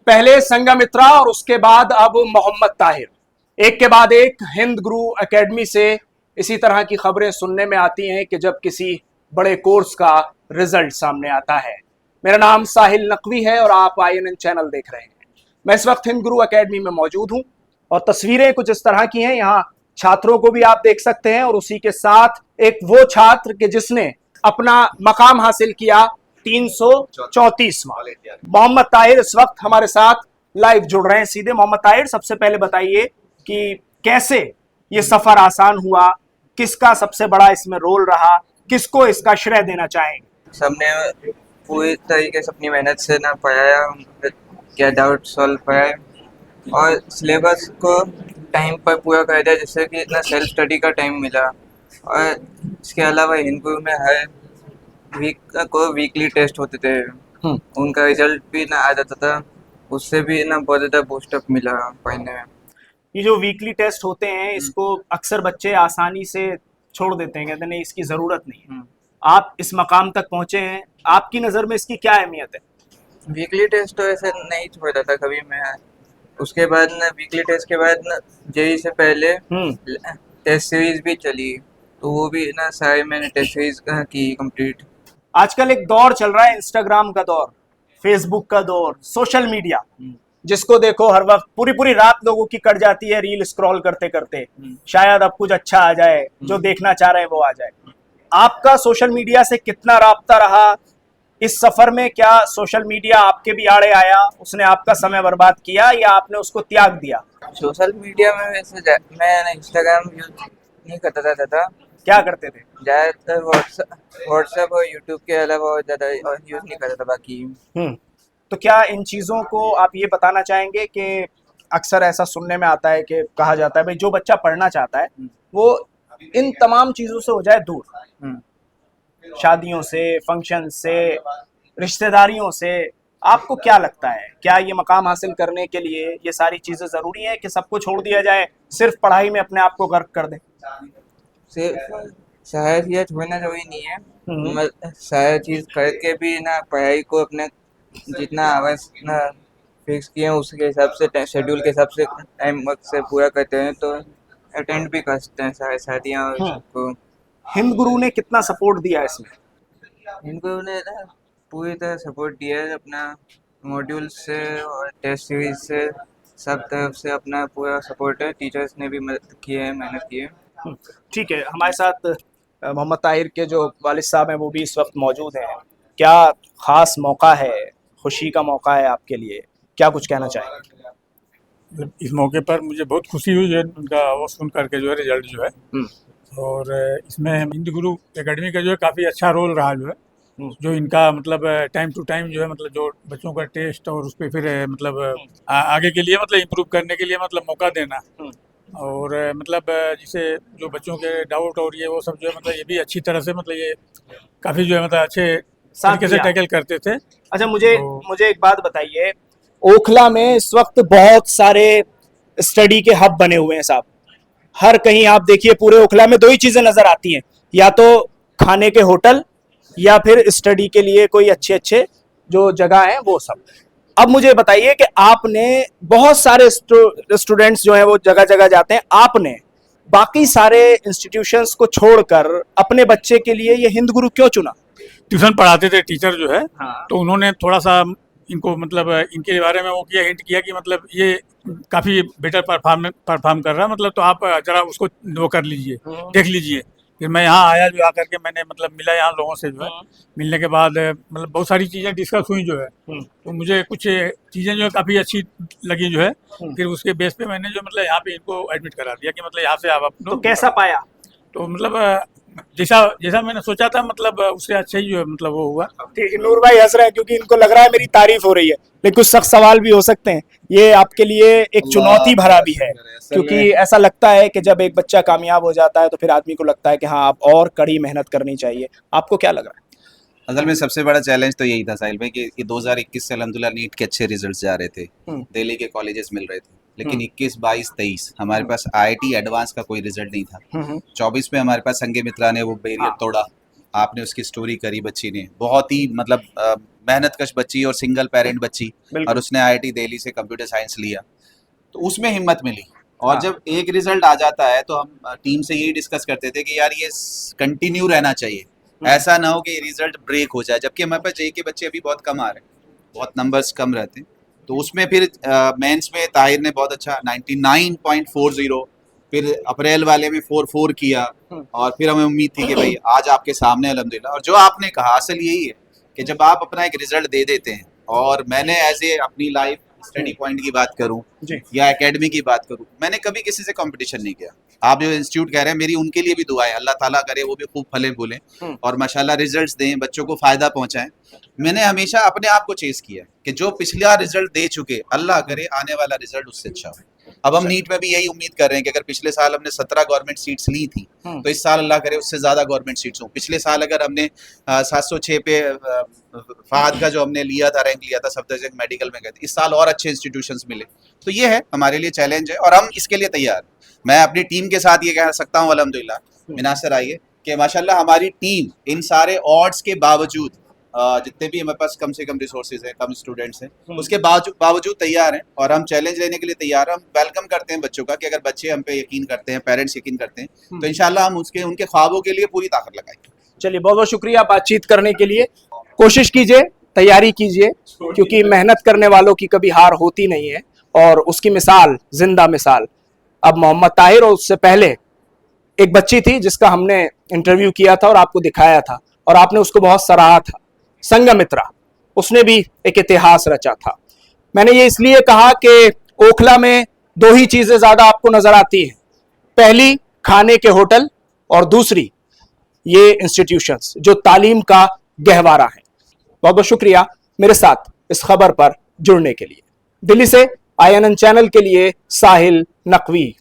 पहले संघमित्रा और उसके बाद अब मोहम्मद ताहिर, एक के बाद एक हिंद गुरु एकेडमी से इसी तरह की खबरें सुनने में आती हैं कि जब किसी बड़े कोर्स का रिजल्ट सामने आता है। मेरा नाम साहिल नकवी है और आप INN चैनल देख रहे हैं। मैं इस वक्त हिंद गुरु एकेडमी में मौजूद हूं और तस्वीरें कुछ इस तरह की हैं। यहाँ छात्रों को भी आप देख सकते हैं और उसी के साथ एक वो छात्र के जिसने अपना मकाम हासिल किया 334वां, मोहम्मद ताहिर इस वक्त हमारे साथ लाइव जुड़ रहे हैं सीधे। मोहम्मद ताहिर, सबसे पहले बताइए कि कैसे ये सफर आसान हुआ, किसका सबसे बड़ा इसमें रोल रहा, किसको इसका श्रेय देना चाहेंगे? सबने पूरी तरीके से अपनी मेहनत से ना पढ़ाया, क्या डाउट सॉल्व कराए और सिलेबस को टाइम पर पूरा कर दिया, जिससे कि इतना सेल्फ स्टडी का टाइम मिला। और इसके अलावा हिंदू में हर वीक को वीकली टेस्ट होते थे, उनका रिजल्ट भी ना आ जाता था, उससे भी ना बहुत ज़्यादा बूस्टअप मिला पढ़ने में। ये जो वीकली टेस्ट होते हैं इसको अक्सर बच्चे आसानी से छोड़ देते हैं, कहते हैं नहीं इसकी जरूरत नहीं है। आप इस मकाम तक पहुंचे हैं, आपकी नजर में इसकी क्या अहमियत है? वीकली टेस्ट तो ऐसे नहीं छोड़ा था कभी मैं। उसके बाद ना वीकली टेस्ट के बाद ना जेई से पहले टेस्ट सीरीज भी चली, तो वो भी ना सारे मैंने टेस्ट सीरीज की कंप्लीट। आजकल एक दौर चल रहा है, इंस्टाग्राम का दौर, फेसबुक का दौर, सोशल मीडिया, जिसको देखो हर वक्त पूरी पूरी रात लोगों की कट जाती है रील स्क्रॉल करते करते। शायद अब कुछ अच्छा आ जाए, जो देखना चाह रहे हैं वो आ जाए। आपका सोशल मीडिया से कितना राब्ता रहा इस सफर में? क्या सोशल मीडिया आपके भी आड़े आया, उसने आपका समय बर्बाद किया या आपने उसको त्याग दिया? सोशल मीडिया में वैसे मैं इंस्टाग्राम यूज नहीं करता था। क्या करते थे? ज़्यादातर व्हाट्सएप और यूट्यूब के अलावा और ज़्यादा यूज़ नहीं करता था बाकी। तो क्या इन चीज़ों को आप ये बताना चाहेंगे कि अक्सर ऐसा सुनने में आता है कि कहा जाता है भाई जो बच्चा पढ़ना चाहता है वो इन तमाम चीज़ों से हो जाए दूर, शादियों से, फंक्शन से, रिश्तेदारियों से। आपको क्या लगता है, क्या ये मकाम हासिल करने के लिए ये सारी चीज़ें ज़रूरी है कि सबको छोड़ दिया जाए, सिर्फ पढ़ाई में अपने आप को गर्क कर दें? सिर्फ सारा चीज़ छोड़ना जरूरी नहीं है, सारा चीज़ करके भी ना पढ़ाई को अपने जितना आवर्स ना फिक्स किए हैं उसके हिसाब से, शेड्यूल के हिसाब से टाइम वक्त से पूरा करते हैं तो अटेंड भी कर सकते हैं सारे शादियाँ और सबको। हिंद गुरु ने कितना सपोर्ट दिया इसमें? हिंद गुरु ने ना पूरी तरह सपोर्ट दिया है, अपना मॉड्यूल से और टेस्ट सीरीज से सब तरफ से अपना पूरा सपोर्ट है। टीचर्स ने भी मदद की है, मेहनत की है। ठीक है, हमारे साथ मोहम्मद ताहिर के जो वालिद साहब हैं वो भी इस वक्त मौजूद हैं। क्या ख़ास मौका है, खुशी का मौका है आपके लिए, क्या कुछ कहना चाहेंगे? इस मौके पर मुझे बहुत खुशी हुई है उनका वो सुन करके जो है रिजल्ट जो है। और इसमें हिंद गुरु एकेडमी का जो है काफ़ी अच्छा रोल रहा जो है, जो इनका मतलब टाइम टू टाइम जो है मतलब जो बच्चों का टेस्ट और उस पर फिर मतलब आगे के लिए मतलब इम्प्रूव करने के लिए मतलब मौका देना। और मतलब जिसे जो बच्चों के डाउट और ये वो सब जो है मतलब ये भी अच्छी तरह से मतलब ये काफ़ी जो है मतलब अच्छे तरीके से टैकल करते थे। अच्छा, मुझे एक बात बताइए, ओखला में इस वक्त बहुत सारे स्टडी के हब बने हुए हैं साहब। हर कहीं आप देखिए पूरे ओखला में दो ही चीजें नजर आती हैं, या तो खाने के होटल या फिर स्टडी के लिए कोई अच्छे अच्छे जो जगह हैं वो सब। अब मुझे बताइए कि आपने बहुत सारे स्टूडेंट्स जो हैं वो जगह जगह जाते हैं, आपने बाकी सारे इंस्टीट्यूशंस को छोड़कर अपने बच्चे के लिए ये हिंद गुरु क्यों चुना? ट्यूशन पढ़ाते थे टीचर जो है, तो उन्होंने थोड़ा सा इनको मतलब इनके बारे में वो किया, हिंट किया कि मतलब ये काफ़ी बेटर परफॉर्म कर रहा है, मतलब तो आप जरा उसको वो कर लीजिए, देख लीजिए। फिर मैं यहाँ आया, जो आकर के मैंने मतलब मिला यहाँ लोगों से जो है। मिलने के बाद मतलब बहुत सारी चीज़ें डिस्कस हुई जो है, तो मुझे कुछ चीज़ें जो है काफ़ी अच्छी लगी जो है। फिर उसके बेस पे मैंने जो मतलब यहाँ पे इनको एडमिट करा दिया कि मतलब यहाँ से आप तो कैसा पाया? तो मतलब जैसा जैसा मैंने सोचा था मतलब उससे अच्छा ही जो है मतलब वो हुआ। ठीक है, नूर भाई हंस रहे हैं क्योंकि इनको लग रहा है मेरी तारीफ हो रही है, लेकिन कुछ सख्त सवाल भी हो सकते हैं। ये आपके लिए एक चुनौती भरा भी है, क्योंकि ऐसा लगता है कि जब एक बच्चा कामयाब हो जाता है तो फिर आदमी को लगता है कि हाँ अब और कड़ी मेहनत करनी चाहिए। आपको क्या लग रहा है? असल में सबसे बड़ा चैलेंज तो यही था साहिल भाई कि 2021 से अल्हम्दुलिल्लाह नीट के अच्छे रिजल्ट्स जा रहे थे, दिल्ली के कॉलेजेस मिल रहे थे, लेकिन 21, 22, 23 हमारे पास IIT एडवांस का कोई रिजल्ट नहीं था। 24 में हमारे पास संघमित्रा ने वो बैरियर तोड़ा आपने उसकी स्टोरी करी, बच्ची ने बहुत ही मतलब मेहनतकश बच्ची और सिंगल पेरेंट बच्ची, और उसने आईआईटी दिल्ली से कंप्यूटर साइंस लिया, तो उसमें हिम्मत मिली। और जब एक रिजल्ट आ जाता है तो हम टीम से यही डिस्कस करते थे कि यार ये कंटिन्यू रहना चाहिए, ऐसा ना हो कि रिजल्ट ब्रेक हो जाए, जबकि हमारे पास जेई के बच्चे अभी बहुत कम आ रहे हैं, बहुत नंबर्स कम रहते हैं। तो उसमें फिर मेंस में ताहिर ने बहुत अच्छा 99.40, फिर अप्रैल वाले में 44 किया, और फिर हमें उम्मीद थी कि भाई आज आपके सामने अल्हम्दुलिल्लाह। और जो आपने कहा असल यही है कि जब आप अपना एक रिजल्ट दे देते हैं, और मैंने एज ए अपनी लाइफ स्टडी पॉइंट की बात करूं या एकेडमी की बात करूं, मैंने कभी किसी से कंपटीशन नहीं किया। आप जो इंस्टीट्यूट कह रहे हैं, मेरी उनके लिए भी दुआ है, अल्लाह ताला करे वो भी खूब फले फूलें और माशाल्लाह रिजल्ट्स दें, बच्चों को फायदा पहुंचाएं। मैंने हमेशा अपने आप को चेस किया कि जो पिछला रिजल्ट दे चुके, अल्लाह करे आने वाला रिजल्ट उससे अच्छा हो। अब हम नीट में भी यही उम्मीद कर रहे हैं कि अगर पिछले साल हमने 17 गवर्नमेंट सीट्स ली थी, तो इस साल अल्लाह करे उससे ज्यादा गवर्नमेंट सीट्स हो। पिछले साल अगर हमने 706 पे फहद का जो हमने लिया था, रैंक लिया था सफदरजंग मेडिकल में गए थे, इस साल और अच्छे इंस्टीट्यूशंस मिले। तो ये है हमारे लिए चैलेंज है और हम इसके लिए तैयार हैं। मैं अपनी टीम के साथ ये कह सकता हूँ अल्हम्दुलिल्लाह मिनासर आइए कि माशाल्लाह हमारी टीम इन सारे ऑड्स के बावजूद, जितने भी हमारे पास कम से कम रिसोर्सेज हैं, कम स्टूडेंट्स हैं, उसके बावजूद तैयार हैं और हम चैलेंज लेने के लिए तैयार हैं। हम वेलकम करते हैं बच्चों का कि अगर बच्चे हम पे यकीन करते हैं, पेरेंट्स यकीन करते हैं, तो इंशाल्लाह हम उनके ख्वाबों के लिए पूरी ताकत लगाएंगे। चलिए, बहुत बहुत शुक्रिया बातचीत करने के लिए। कोशिश कीजिए, तैयारी कीजिए, क्योंकि मेहनत करने वालों की कभी हार होती नहीं है, और उसकी मिसाल, जिंदा मिसाल अब मोहम्मद ताहिर, और उससे पहले एक बच्ची थी जिसका हमने इंटरव्यू किया था और आपको दिखाया था, और आपने उसको बहुत सराहा था, संगमित्रा। उसने भी एक इतिहास रचा था। मैंने ये इसलिए कहा कि ओखला में दो ही चीजें ज्यादा आपको नजर आती हैं, पहली खाने के होटल, और दूसरी ये इंस्टीट्यूशंस जो तालीम का गहवारा है। बहुत बहुत शुक्रिया मेरे साथ इस खबर पर जुड़ने के लिए। दिल्ली से INN चैनल के लिए साहिल नकवी।